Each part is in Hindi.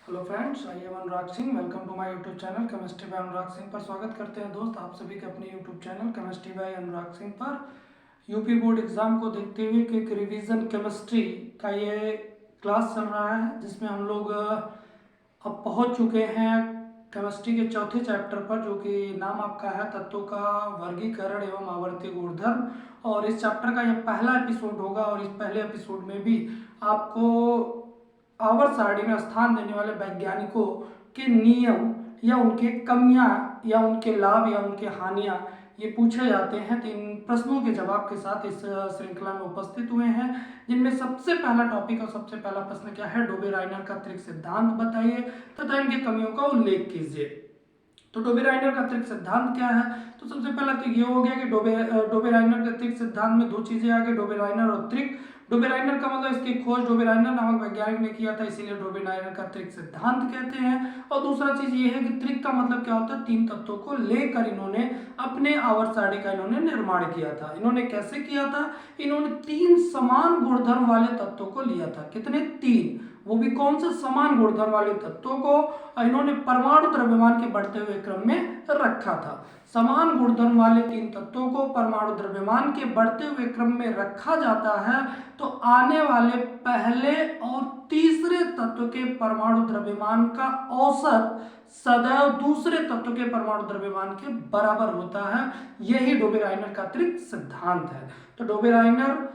Hello friends, I am Anurag Singh. Welcome to my YouTube channel chemistry by Anurag Singh पर स्वागत करते हैं दोस्त आप सभी के अपने YouTube channel chemistry by Anurag Singh पर। यूपी बोर्ड एग्जाम को देखते हुए क्विक रिवीजन केमिस्ट्री का ये क्लास चल रहा है, जिसमें हम लोग अब पहुंच चुके हैं केमिस्ट्री के चौथे चैप्टर पर, जो कि नाम आपका है तत्वों का वर्गीकरण एवं आवर्ती गुणधर्म। और इस चैप्टर का यह पहला एपिसोड होगा और इस पहले एपिसोड में भी आपको आवर्त सारणी में स्थान देने वाले वैज्ञानिकों के नियम या उनके कमियां या उनके लाभ या उनके हानियां ये पूछे जाते हैं। तो इन प्रश्नों के जवाब के साथ इस श्रृंखला में उपस्थित हुए हैं, जिनमें सबसे पहला टॉपिक और सबसे पहला प्रश्न क्या है, डोबे-राइनर का त्रिक सिद्धांत बताइए तथा इनकी कमियों का उल्लेख कीजिए। तो डोबे-राइनर का त्रिक सिद्धांत क्या है? तो सबसे पहला तो ये हो गया कि डोबे-राइनर के त्रिक सिद्धांत में दो चीजें आ गई, डोबे-राइनर और त्रिक। डोबे-राइनर का मतलब इसकी खोज डोबे-राइनर नामक वैज्ञानिक ने किया था, इसीलिए डोबे-राइनर का त्रिक सिद्धांत कहते हैं। और दूसरा चीज ये है कि त्रिक का मतलब क्या होता है, तीन तत्वों को लेकर इन्होंने अपने आवर्त सारणी का इन्होंने निर्माण किया था। इन्होंने कैसे किया था? इन्होंने तीन समान गुणधर्म वाले तत्वों को लिया था। कितने? तीन। वो भी कौन से? समान गुणधर्म वाले तत्वों को इन्होंने परमाणु द्रव्यमान के बढ़ते हुए क्रम में रखा था। समान गुणधर्म वाले तीन तत्वों को परमाणु द्रव्यमान के बढ़ते हुए क्रम में रखा जाता है तो आने वाले पहले और तीसरे तत्व के परमाणु द्रव्यमान का औसत सदैव दूसरे तत्व के परमाणु द्रव्यमान के बराबर होता है। यही डोबे-राइनर का त्रिक सिद्धांत है। तो डोबे-राइनर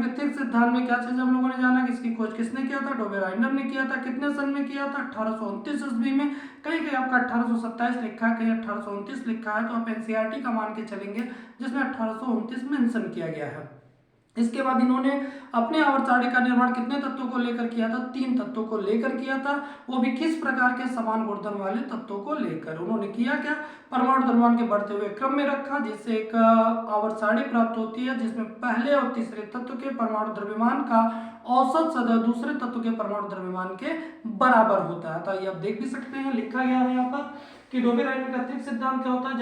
के त्रिक सिद्धांत में क्या चीज हम लोगों ने जाना कि इसकी खोज किसने किया था? डोबे-राइनर ने किया था। कितने सन में किया था? 1829 ईस्वी में। कहीं कहीं आपका 1827 लिखा है, कहीं 1829 लिखा है, तो आप एनसीईआरटी का मान के चलेंगे जिसमें 1829 मेंशन किया गया है। इसके बाद इन्होंने अपने आवर्त सारणी का निर्माण कितने तत्वों को लेकर किया था? तीन तत्वों को लेकर किया था। वो भी किस प्रकार के? समान गुणधर्म वाले तत्वों को लेकर। उन्होंने किया क्या? परमाणु द्रव्यमान के बढ़ते हुए क्रम में रखा, जिससे एक आवर्त सारणी प्राप्त होती है जिसमें पहले और तीसरे तत्व के परमाणु द्रव्यमान का औसत सदैव दूसरे तत्व के परमाणु द्रव्यमान के बराबर होता है। तो ये आप देख भी सकते हैं, लिखा गया है यहाँ पर कि डोबे-राइनर का त्रिक सिद्धांत क्या होता है?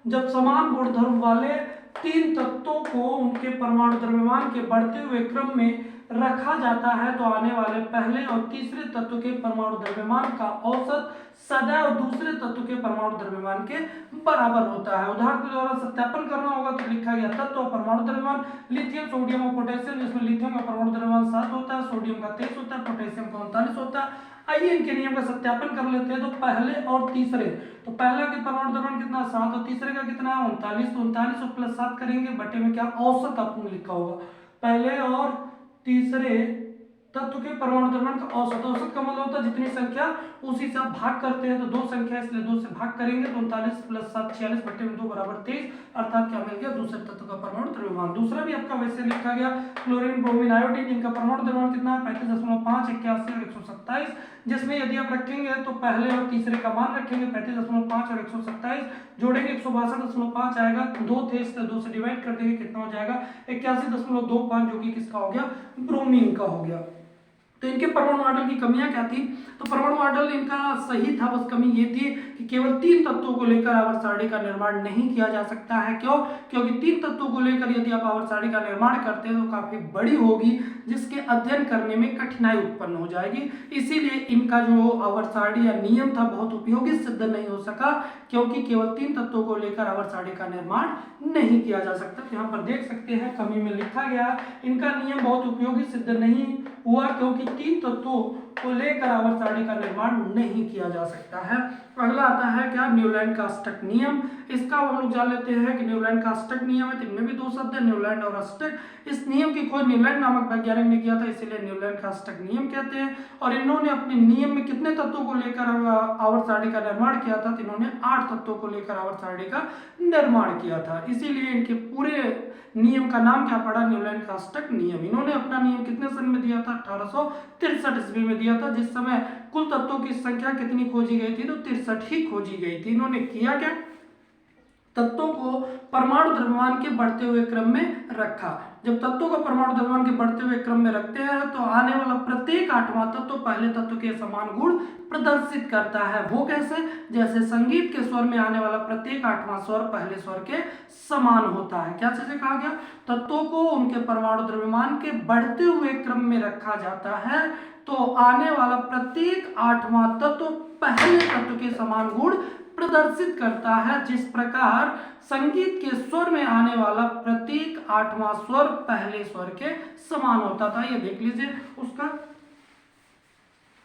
जब समान गुणधर्म वाले तीन तत्वों को उनके परमाणु द्रव्यमान के बढ़ते हुए क्रम में रखा जाता है तो आने वाले पहले और तीसरे तत्व के परमाणु द्रव्यमान का औसत सदैव दूसरे तत्व के परमाणु द्रव्यमान के बराबर होता है। उदाहरण के द्वारा सत्यापन करना होगा तो लिखा गया तत्व और परमाणु द्रव्यमान लिथियम, सोडियम और पोटेशियम, जिसमें लिथियम का परमाणु द्रव्यमान 7 होता है, सोडियम का 23 होता है, पोटेशियम का 39 होता है। आइए इनके नियम का सत्यापन कर लेते हैं। तो पहले और तीसरे, तो पहला के परमाणु द्रव्यमान कितना? 7 और तीसरे का कितना? 39। तो 39 और प्लस 7 करेंगे, बटे में क्या? औसत आपने लिखा होगा। पहले और तीसरे तत्व के परमाणु द्रव्यमान का औसत। औसत का मतलब होता है जितनी संख्या उसी से आप भाग करते हैं, तो दो संख्या इसलिए 2 से भाग करेंगे। तो 39 प्लस 7 46, बटे में 2 बराबर 23, अर्थात क्या मिल गया? दूसरे तत्व का परमाणु द्रव्यमान। दूसरा भी आपका वैसे लिखा गया, क्लोरीन, ब्रोमीन, आयोडीन, इनका परमाणु द्रव्यमान कितना है? 35.5, 81 और 127, जिसमें यदि आप रखेंगे तो पहले और तीसरे का मान रखेंगे 35.5 और 127, जोड़ेंगे 162.5 आएगा। 2 थे इसलिए 2 से डिवाइड कर देंगे, कितना हो जाएगा? 81.25, जो कि किसका हो गया? ब्रोमीन का हो गया। तो इनके परमाणु मॉडल की कमियां क्या थी? तो परमाणु मॉडल इनका सही था, बस कमी ये थी कि केवल तीन तत्वों को लेकर आवर्त सारणी का निर्माण नहीं किया जा सकता है। क्यों? क्योंकि तीन तत्वों को लेकर यदि आप आवर्त सारणी का निर्माण करते हैं तो काफी बड़ी होगी, जिसके अध्ययन करने में कठिनाई उत्पन्न हो जाएगी। इसीलिए इनका जो आवर्त सारणी या नियम था बहुत उपयोगी सिद्ध नहीं हो सका, क्योंकि केवल तीन तत्वों को लेकर आवर्त सारणी का निर्माण नहीं किया जा सकता। तो यहाँ पर देख सकते हैं कमी में लिखा गया, इनका नियम बहुत उपयोगी सिद्ध नहीं हुआ क्योंकि तीन तत्वों को लेकर आवर्त सारणी का निर्माण नहीं किया जा सकता है। अगला आता है क्या? न्यूलैंड-कास्टक नियम। इसका हम लोग जान लेते हैं कि न्यूलैंड-कास्टक नियम है, इनमें भी दो शब्द है, न्यूलैंड और अस्टक। इस नियम की खोज न्यूलैंड नामक वैज्ञानिक ने किया था, इसीलिए न्यूलैंड-कास्टक नियम कहते हैं। और इन्होंने अपने नियम में कितने तत्वों को लेकर आवर्त सारणी का निर्माण किया था? तो इन्होंने 8 तत्वों को लेकर आवर्त सारणी का निर्माण किया था, इसीलिए इनके पूरे नियम का नाम क्या पड़ा? न्यूलैंड-कास्टक नियम। इन्होंने अपना नियम कितने सन में दिया था? 1863 ईस्वी में दिया था, जिस समय कुल तत्वों की संख्या कितनी खोजी गई थी? तो 63 ही खोजी गई थी। इन्होंने किया क्या? तत्वों को परमाणु द्रव्यमान के बढ़ते हुए क्रम में रखा। जब तत्वों को परमाणु द्रव्यमान के बढ़ते हुए क्रम में रखते हैं तो आने वाला प्रत्येक आठवां तत्व पहले तत्व के समान गुण प्रदर्शित करता है। वो कैसे? जैसे संगीत के स्वर में आने वाला प्रत्येक आठवां स्वर पहले स्वर के समान होता है। क्या चीजें कहा गया? तत्वों को उनके परमाणु द्रव्यमान के बढ़ते हुए क्रम में रखा जाता है तो आने वाला प्रत्येक आठवां तत्व पहले तत्व के समान गुण प्रदर्शित करता है। जिस प्रकार संगीत के स्वर में आने वाला प्रत्येक आठवां स्वर पहले स्वर के समान होता था। ये देख लीजिए उसका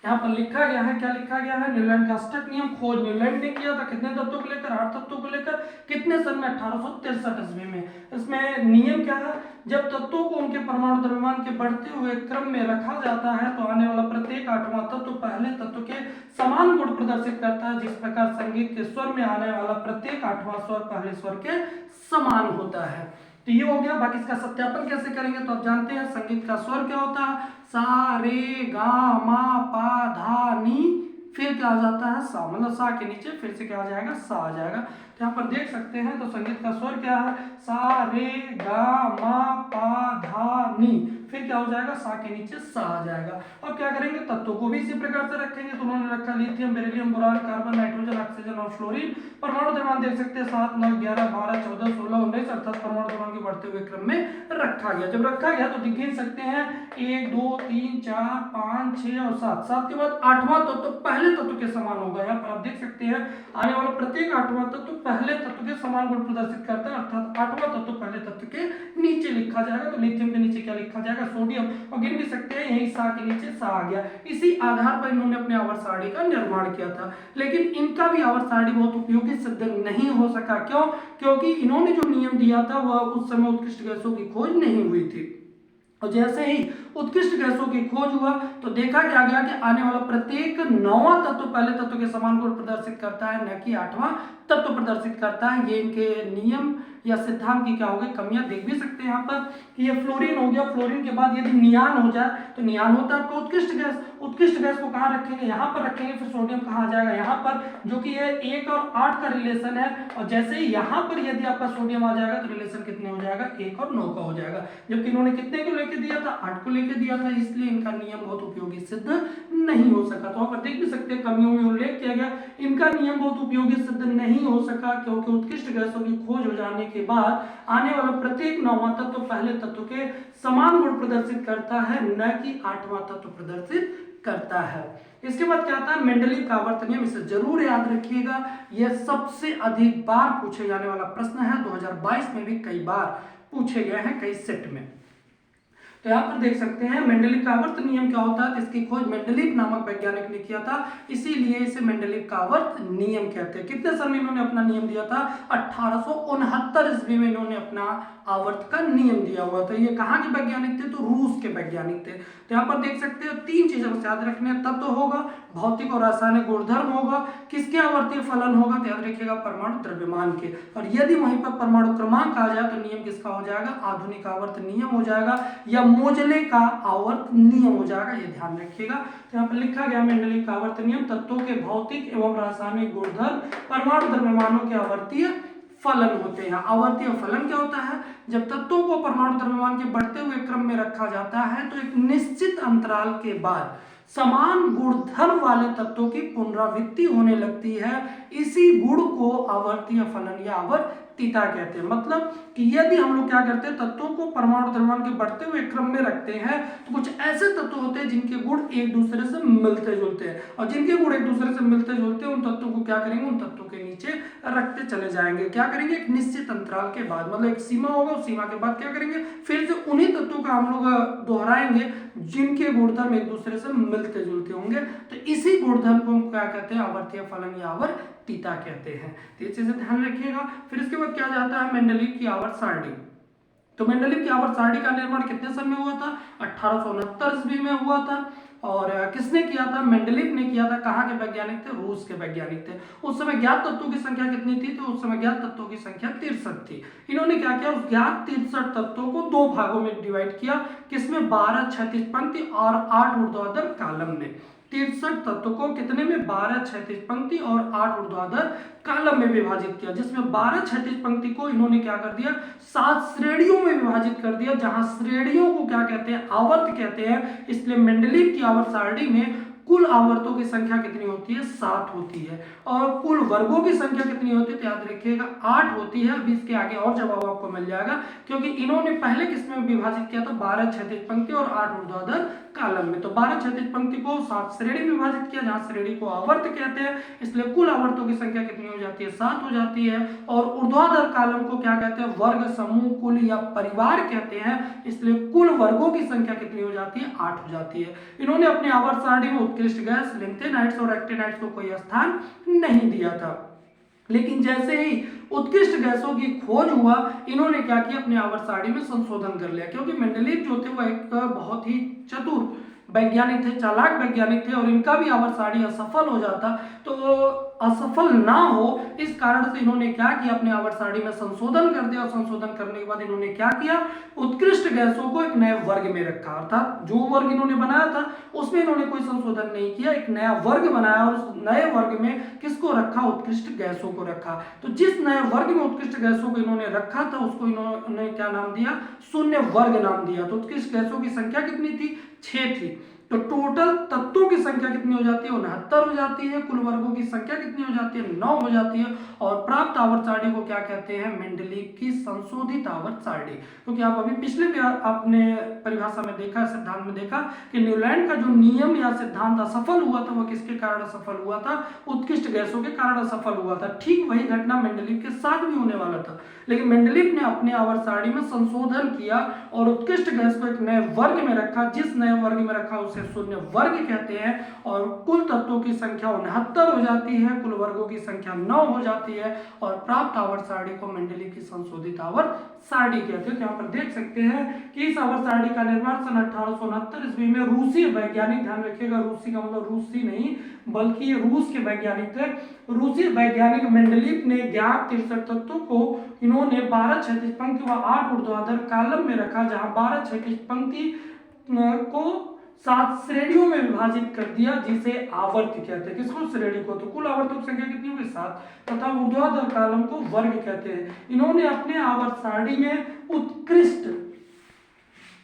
यहाँ पर लिखा गया है। क्या लिखा गया है? न्यूलैंड का अष्टक नियम खोज न्यूलैंड ने किया था। कितने तत्वों को लेकर? 8 तत्वों को लेकर। कितने सन में? 1863 ईस्वी में। इसमें नियम क्या है? जब तत्वों को उनके परमाणु द्रव्यमान के बढ़ते हुए क्रम में रखा जाता है तो आने वाला प्रत्येक आठवां तत्व पहले तत्व के समान गुण प्रदर्शित करता है। जिस प्रकार संगीत के स्वर में आने वाला प्रत्येक आठवां स्वर पहले स्वर के समान होता है। तो ये हो गया। बाकी इसका सत्यापन कैसे करेंगे? तो आप जानते हैं संगीत का स्वर क्या होता है? सा रे गा मा पा धा नी, फिर क्या आ जाता है? सा। मतलब सा के नीचे फिर से क्या आ जाएगा? सा आ जाएगा। तो यहाँ पर देख सकते हैं तो संगीत का स्वर क्या है? सा रे गा मा पा धा नी, फिर क्या हो जाएगा? सा के नीचे सा आ जाएगा। अब क्या करेंगे? तत्वों को भी इसी प्रकार से रखेंगे। तो उन्होंने रखा lithium, beryllium, boron, carbon, nitrogen, oxygen और फ्लोरीन। परमाणु द्रव्यमान देख सकते हैं 7, 9, 11, 12, 14, 16, 19 अर्थात परमाणु द्रव्यमान के बढ़ते हुए क्रम में रखा गया। जब रखा गया तो गिन सकते हैं 1, 2, 3, 4, 5, 6 और 7। 7 के बाद आठवां तत्व पहले तत्व के समान होगा। यहाँ पर आप देख सकते हैं आने वाला प्रत्येक आठवां तत्व पहले तत्व के समान गुण प्रदर्शित करता है अर्थात आठवां तत्व पहले तत्व के नीचे लिखा जाएगा। तो लिथियम के नीचे क्या लिखा जाएगा? सोडियम। और गिन भी सकते हैं यही सा के नीचे सा आ गया। इसी आधार पर इन्होंने अपने आवर्त सारणी का निर्माण किया था। लेकिन इनका भी आवर्त सारणी बहुत उपयोगी सिद्ध नहीं हो सका। क्यों? क्योंकि इन्होंने जो नियम दिया था वह उस समय उत्कृष्ट गैसों की खोज नहीं हुई थी। और जैसे ही उत्कृष्ट गैसों की खोज हुआ तो देखा क्या गया कि आने वाला प्रत्येक 9वां तत्व पहले तत्व के समान गुण प्रदर्शित करता है, न कि 8वां तत्व प्रदर्शित करता है। ये इनके नियम या सिद्धांत की क्या हो गई? कमियां देख भी सकते हैं यहाँ पर कि ये फ्लोरीन हो गया। फ्लोरीन के बाद यदि नियान हो जाए तो नियान होता है आपका उत्कृष्ट गैस। उत्कृष्ट गैस को कहाँ रखेंगे? यहाँ पर रखेंगे। फिर सोडियम कहाँ आ जाएगा? यहाँ पर, जो कि ये 1 और 8 का रिलेशन है। और जैसे ही यहाँ पर यदि आपका सोडियम आ जाएगा तो रिलेशन कितने हो जाएगा? 1 और 9 का हो जाएगा। जबकि इन्होंने कितने को लेकर दिया था? 8 को लेकर दिया था। इसलिए इनका नियम बहुत उपयोगी सिद्ध नहीं हो सका। तो आप देख भी सकते हैं कमियों में उल्लेख किया गया। इनका नियम बहुत उपयोगी सिद्ध नहीं हो सका क्योंकि उत्कृष्ट गैसों की खोज हो जाने के बाद आने वाला प्रत्येक 9वां तत्व पहले तत्व के समान गुण प्रदर्शित करता है, न कि 8वां तत्व प्रदर्शित करता है। इसके बाद क्या आता है? मेंडलीव का आवर्त नियम। इसे जरूर याद रखिएगा। यह सबसे अधिक बार पूछे जाने वाला प्रश्न है। 2022 में भी कई बार पूछे गए हैं कई सेट में। तो यहाँ पर देख सकते हैं मेंडलीव का आवर्त नियम क्या होता है। इसकी खोज मेंडलीव नामक वैज्ञानिक ने किया था, इसीलिए इसे मेंडलीव का आवर्त नियम कहते हैं। कितने साल में इन्होंने अपना नियम दिया था? 1869 ईस्वी में इन्होंने अपना आवर्त का नियम दिया हुआ था। ये कहाँ के वैज्ञानिक थे? तो रूस के वैज्ञानिक थे। तो यहाँ पर देख सकते हो 3 चीजें याद रखने। तत्व होगा, भौतिक और रासायनिक गुणधर्म होगा, किसके आवर्तीय फलन होगा? तो याद रखिएगा परमाणु द्रव्यमान के। और यदि वहीं पर परमाणु क्रमांक आ जाए तो नियम किसका हो जाएगा? आधुनिक आवर्त नियम हो जाएगा या मोजले का आवर्त नियम हो जाएगा। ये ध्यान रखिएगा। तो यहाँ पर लिखा गया मेंडलीव का आवर्त नियम। तत्वों के भौतिक एवं रासायनिक गुणधर्म परमाणु द्रव्यमानों के आवर्तीय फलन होते हैं। आवर्तीय फलन क्या होता है? जब तत्वों को परमाणु द्रव्यमान के बढ़ते हुए क्रम में रखा जाता है तो एक निश्चित अंतराल के बाद समान गुणधर्म वाले तत्वों की पुनरावृत्ति होने लगती है। इसी गुण को आवर्तीय फलन या आवर्तीयता कहते हैं। मतलब कि यदि हम लोग क्या करते हैं, तत्वों को परमाणु द्रव्यमान के बढ़ते हुए क्रम में रखते हैं तो कुछ ऐसे तत्व होते हैं जिनके गुण एक दूसरे से मिलते जुलते हैं, और जिनके गुण एक दूसरे से मिलते जुलते हैं उन तत्वों को क्या करेंगे? उन तत्वों के नीचे रखते चले जाएंगे। क्या करेंगे? एक निश्चित अंतराल के बाद, मतलब एक सीमा होगा, उस सीमा के बाद क्या करेंगे? फिर से उन्हीं तत्वों का हम लोग दोहराएंगे जिनके गुणधर्म एक दूसरे से मिलते जुलते होंगे। तो इसी गुणधर्म को हम क्या कहते हैं? आवर्तीय फलन या आवर्तीयता कहते हैं। तो ये चीजें ध्यान रखिएगा। फिर इसके बाद क्या जाता है? मेंडलीव की आवर्त सारणी। तो मेंडलीव की आवर्त सारणी का निर्माण कितने सन में हुआ था? 1869 ईस्वी में हुआ था। और किसने किया था? मेंडलीव ने किया था। कहाँ के वैज्ञानिक थे? रूस के वैज्ञानिक थे। उस समय ज्ञात तत्वों की संख्या कितनी थी? तो उस समय ज्ञात तत्वों की संख्या 63 थी। इन्होंने क्या किया? उस ज्ञात 63 तत्वों को 2 भागों में डिवाइड किया। किसमें? 12 क्षैतिज पंक्ति और 8 ऊर्ध्वाधर कॉलम में। 63 तत्व को कितने में 12 क्षैतिज पंक्ति और 8 ऊर्ध्वाधर कॉलम में विभाजित किया, जिसमें 12 क्षैतिज पंक्ति को इन्होंने क्या कर दिया 7 श्रेणियों में विभाजित कर दिया, जहां श्रेणियों को क्या कहते हैं आवर्त कहते हैं। इसलिए मेंडलीव की आवर्त सारणी में कुल आवर्तों की संख्या कितनी होती है 7 होती है, और कुल वर्गों की संख्या कितनी होती है तो याद रखिएगा 8 होती है। अभी इसके आगे और जवाब आपको मिल जाएगा, क्योंकि इन्होंने पहले किसमें विभाजित किया था 12 क्षैतिज पंक्ति और 8 ऊर्ध्वाधर कॉलम में। तो 12 क्षैतिज पंक्ति को 7 श्रेणी में विभाजित किया, जहां श्रेणी को आवर्त कहते हैं, इसलिए कुल आवर्तों की संख्या कितनी हो जाती है 7 हो जाती है। और ऊर्ध्वाधर कॉलम को क्या कहते हैं वर्ग, समूह, कुल या परिवार कहते हैं, इसलिए कुल वर्गों की संख्या कितनी हो जाती है 8 हो जाती है। इन्होंने अपनी आवर्त सारणी में उत्कृष्ट गैस, लिंथेनाइट्स और एक्टिनाइट्स को कोई स्थान नहीं दिया था, लेकिन जैसे ही उत्कृष्ट गैसों की खोज हुआ इन्होंने क्या किया अपने आवर्त सारणी में संशोधन कर लिया, क्योंकि मेंडलीव जो थे वो एक बहुत ही चतुर वैज्ञानिक थे, चालाक वैज्ञानिक थे, और इनका भी आवर्त सारणी असफल हो जाता तो असफल ना हो इस कारण से इन्होंने क्या किया अपने आवर्त सारणी में संशोधन कर दिया। और संशोधन करने के बाद इन्होंने क्या किया उत्कृष्ट गैसों को एक नए वर्ग में रखा, अर्थात जो वर्ग इन्होंने बनाया था उसमें इन्होंने कोई संशोधन नहीं किया, एक नया वर्ग बनाया और उस नए वर्ग में किसको रखा उत्कृष्ट गैसों को रखा। तो जिस नए वर्ग में उत्कृष्ट गैसों को इन्होंने रखा था उसको इन्होंने क्या नाम दिया शून्य वर्ग नाम दिया। तो उत्कृष्ट गैसों की संख्या कितनी थी 6 थी। तो टोटल तत्वों की संख्या कितनी हो जाती है 69 हो जाती है, कुल वर्गों की संख्या कितनी हो जाती है 9 हो जाती है। और प्राप्त आवर्त सारणी को क्या कहते हैं मेंडलीव की संशोधित आवर्त सारणी, क्योंकि आप अभी पिछले भी आपने परिभाषा में देखा, सिद्धांत में देखा कि न्यूलैंड का जो नियम या सिद्धांत असफल हुआ था वो किसके कारण असफल हुआ था उत्कृष्ट गैसों के कारण असफल हुआ था। ठीक वही घटना मेंडलीव के साथ भी होने वाला था, लेकिन मेंडलीव ने अपने आवर्त सारणी में संशोधन किया और उत्कृष्ट गैस को एक नए वर्ग में रखा, जिस नए वर्ग में रखा उसे शून्य वर्ग कहते हैं। और कुल तत्वों की संख्या 69 हो जाती है, कुल वर्गों की संख्या 9 हो जाती है, और प्राप्त आवर्त सारणी को मेंडलीव की संशोधित आवर्त सारणी कहते हैं। तो यहाँ पर देख सकते हैं कि इस आवर्त सारणी का निर्माण सन 1869 ईस्वी में रूसी वैज्ञानिक, ध्यान रखिएगा रूसी का मतलब रूसी नहीं बल्कि ये रूस के वैज्ञानिक थे, रूसी वैज्ञानिक मेंडलीव ने ज्ञात 63 तत्वों को इन्होंने 12 क्षैतिज पंक्ति व 8 ऊर्ध्वाधर कॉलम में रखा, जहां 12 क्षैतिज पंक्ति को 7 श्रेणियों में विभाजित कर दिया, जिसे आवर्त कहते हैं। किसको श्रेणी को, तो कुल आवर्तों की संख्या कितनी होगी 7, तथा ऊर्ध्वाधर कॉलम को वर्ग कहते हैं। इन्होंने अपने आवर्त सारणी में उत्कृष्ट,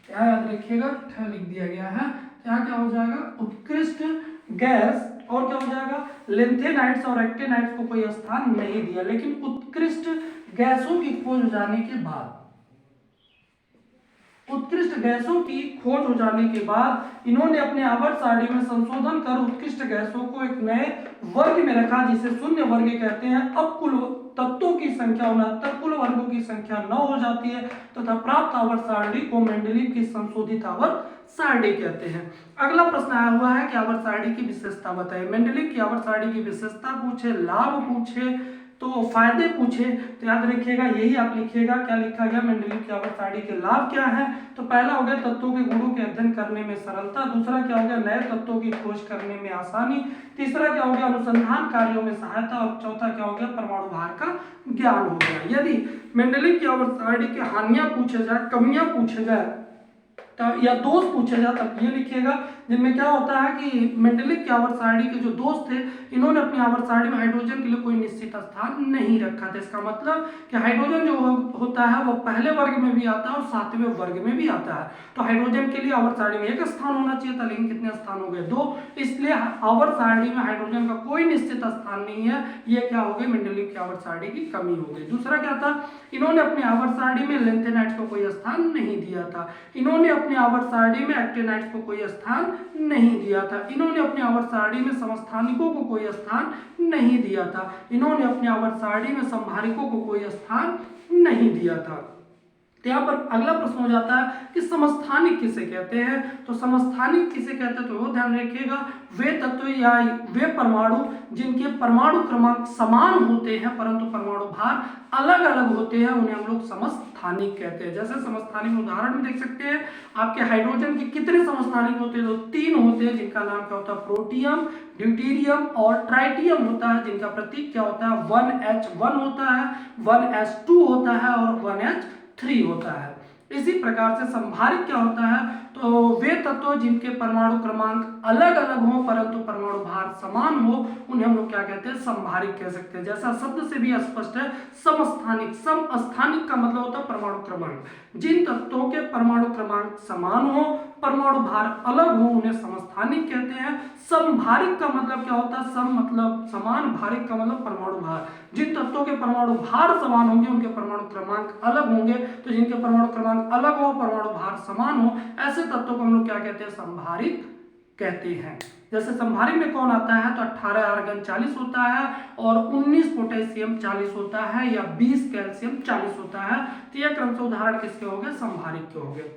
क्या याद रखिएगा लिख दिया गया है, क्या हो जाएगा उत्कृष्ट गैस और क्या हो जाएगा लिंथेनाइट्स और एक्टिनाइट्स को कोई स्थान नहीं दिया। लेकिन उत्कृष्ट गैसों की खोज हो जाने के बाद, उत्कृष्ट गैसों की खोज हो जाने के बाद इन्होंने अपने आवर्त सारणी में संशोधन कर उत्कृष्ट गैसों को एक नए वर्ग में रखा, जिसे शून्य वर्ग कहते हैं। अब कुल तत्वों की संख्या 69, कुल वर्गों की संख्या 9 हो जाती है, तथा प्राप्त आवर्त सारणी को मेंडलीव की संशोधित आवर्त सारणी कहते हैं। अगला प्रश्न आया हुआ है कि आवर्त सारणी की विशेषता बताइए। मेंडलीव की आवर्त सारणी की विशेषता पूछे, लाभ पूछे तो फायदे पूछे तो याद रखिएगा यही आप लिखिएगा, क्या लिखा गया मेंडलीव की आवर्त सारणी के लाभ क्या है। तो पहला हो गया तत्वों के गुणों के अध्ययन करने में सरलता, दूसरा क्या हो गया नए तत्वों की खोज करने में आसानी, तीसरा क्या हो गया अनुसंधान कार्यों में सहायता, और चौथा क्या हो गया परमाणु भार का ज्ञान हो गया। यदि मेंडलीव की आवर्त सारणी की हानियां पूछे जाए, कमियां पूछे जाए या दोष पूछे जाए तब ये लिखिएगा, जिनमें क्या होता है कि मेंडलीव की आवर्त सारणी के जो दोष थे इन्होंने अपनी आवर्त सारणी में हाइड्रोजन के लिए कोई निश्चित स्थान नहीं रखा था। इसका मतलब कि हाइड्रोजन जो होता है वो पहले वर्ग में भी आता है और 7वें वर्ग में भी आता है। तो हाइड्रोजन के लिए आवर्त सारणी में एक स्थान होना चाहिए था, लेकिन कितने स्थान हो गए 2, इसलिए आवर्त सारणी में हाइड्रोजन का कोई निश्चित स्थान नहीं है। ये क्या हो गई मेंडलीव की आवर्त सारणी की कमी हो गई। दूसरा क्या था इन्होंने अपनी आवर्त सारणी में लिंथेनाइट्स को कोई स्थान नहीं दिया था, इन्होंने अपनी आवर्त सारणी में एक्टिनाइट्स को कोई स्थान नहीं दिया था, इन्होंने अपनी आवर्त सारणी में समस्थानिकों को कोई स्थान नहीं दिया था, इन्होंने अपनी आवर्त सारणी में संभारिकों को कोई स्थान नहीं दिया था। तो यहाँ पर अगला प्रश्न हो जाता है कि समस्थानिक किसे कहते हैं। तो समस्थानिक किसे कहते हैं तो वो ध्यान रखिएगा वे तत्व या वे परमाणु जिनके परमाणु क्रमांक समान होते हैं परंतु परमाणु भार अलग अलग होते हैं, उन्हें हम लोग समस्थानिक कहते हैं। जैसे समस्थानिक उदाहरण में देख सकते हैं आपके हाइड्रोजन के कितने समस्थानिक होते हैं, तो 3 होते हैं, जिनका नाम क्या होता है प्रोटियम, ड्यूटेरियम और ट्राइटियम होता है, जिनका प्रतीक क्या होता है 1H1 होता है, 1H2 होता है और 1H3 होता है। इसी प्रकार से संभारिक क्या होता है, तो वे तत्व जिनके परमाणु क्रमांक अलग अलग हो परंतु परमाणु भार समान हो उन्हें हम लोग क्या कहते हैं, संभारिक कह सकते हैं। जैसा शब्द से भी स्पष्ट है, समस्थानिक। समस्थानिक का मतलब होता है परमाणु क्रमांक। जिन तत्वों के परमाणु क्रमांक समान हो परमाणु भार अलग हो उन्हें समस्थानिक कहते हैं। समभारिक का मतलब क्या होता है, सम मतलब समान, भारिक का मतलब परमाणु भार। जिन तत्वों के परमाणु भार समान होंगे उनके परमाणु क्रमांक अलग होंगे, तो जिनके परमाणु क्रमांक अलग हो परमाणु भार समान हो ऐसे तत्वों को हम लोग क्या कहते हैं, संभारिक कहते हैं। जैसे संभारिक में कौन आता है, तो 18 आर्गन 40 होता है और 19 पोटेशियम 40 होता है या 20 कैल्शियम 40 होता है। तो यह क्रम से उदाहरण किसके हो गए, संभारिक के हो गए।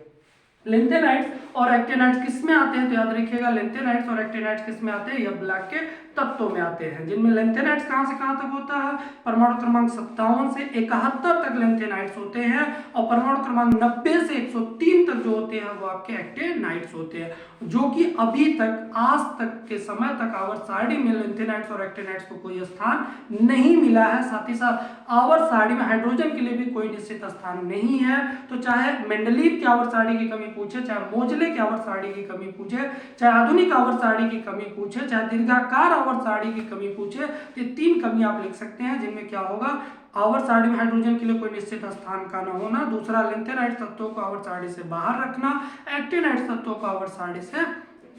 लेंथेनाइट्स और एक्टिनाइट्स किस में आते हैं, तो याद रखिएगा लेंथेनाइट्स और एक्टिनाइट्स किस में आते हैं, यह ब्लैक के तत्वों में आते हैं। जिनमें लेंथेनाइट्स कहां से कहां तक होता है, परमाणु क्रमांक 57 से 71 तक लेंथेनाइट्स होते हैं और परमाणु क्रमांक 90 से 103 तक जो होते हैं वो आपके एक्टिनाइट्स होते हैं, जो कि अभी तक आज तक के समय तक आवर्त सारणी में लेंथेनाइट्स और एक्टिनाइट्स को कोई स्थान नहीं मिला है। साथ ही साथ आवर्त सारणी में हाइड्रोजन के लिए भी कोई निश्चित स्थान नहीं है। तो चाहे मेंडलीव की आवर्त सारणी की कमी पूछे, चाहे मोजले की आवर्त सारणी की कमी पूछे, चाहे आधुनिक आवर्त सारणी की कमी पूछे, चाहे दीर्घाकार आवर्त सारणी की कमी पूछे, तो 3 कमी आप लिख सकते हैं जिनमें क्या होगा, आवर्त सारणी में हाइड्रोजन के लिए कोई निश्चित स्थान का न होना, दूसरा लेंथेनाइट्स तत्वों को आवर्त सारणी से बाहर रखना, एक्टिनाइट्स तत्वों को आवर्त सारणी से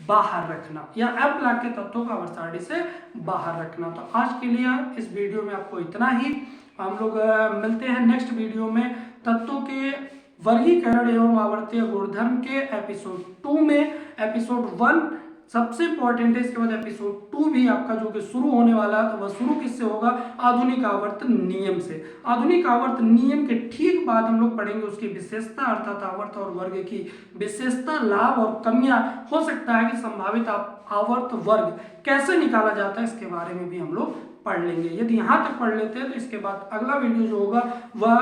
बाहर रखना या एफ ब्लॉक के तत्वों को आवर्त सारणी से बाहर रखना। तो आज के लिए इस वीडियो में आपको इतना ही। हम लोग मिलते हैं नेक्स्ट वीडियो में तत्वों के वर्गीकरण एवं आवर्तीय गुणधर्म के एपिसोड 2 में। एपिसोड 1 सबसे इंपॉर्टेंट है, इसके बाद एपिसोड 2 भी आपका जो कि शुरू होने वाला है, तो वह शुरू किससे होगा, आधुनिक आवर्त नियम से। आधुनिक आवर्त नियम के ठीक बाद हम लोग पढ़ेंगे उसकी विशेषता अर्थात आवर्त और वर्ग की विशेषता, लाभ और कमियां। हो सकता है कि संभावित आवर्त वर्ग कैसे निकाला जाता है इसके बारे में भी हम लोग पढ़ लेंगे। यदि यहाँ तक पढ़ लेते हैं तो इसके बाद अगला वीडियो जो होगा वह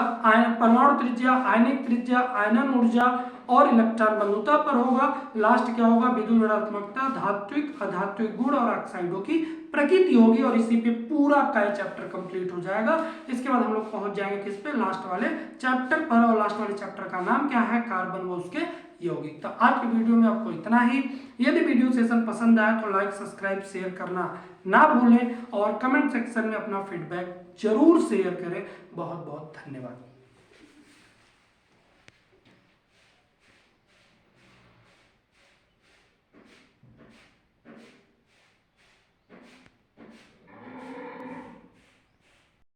परमाणु त्रिज्या, आयनिक त्रिज्या, आयनन ऊर्जा और इलेक्ट्रॉन बंधुता पर होगा। लास्ट क्या होगा, विद्युत ऋणात्मकता, धात्विक अधात्विक गुण और ऑक्साइडों की प्रकृति होगी और इसी पे पूरा आपका चैप्टर कंप्लीट हो जाएगा। इसके बाद हम लोग पहुंच जाएंगे किस पे, लास्ट वाले चैप्टर पर, और लास्ट वाले चैप्टर का नाम क्या है, कार्बन व उसके यौगिक। तो आज के वीडियो में आपको इतना ही। यदि वीडियो सेशन पसंद आया तो लाइक सब्सक्राइब शेयर करना ना भूलें और कमेंट सेक्शन में अपना फीडबैक जरूर शेयर करें। बहुत बहुत धन्यवाद।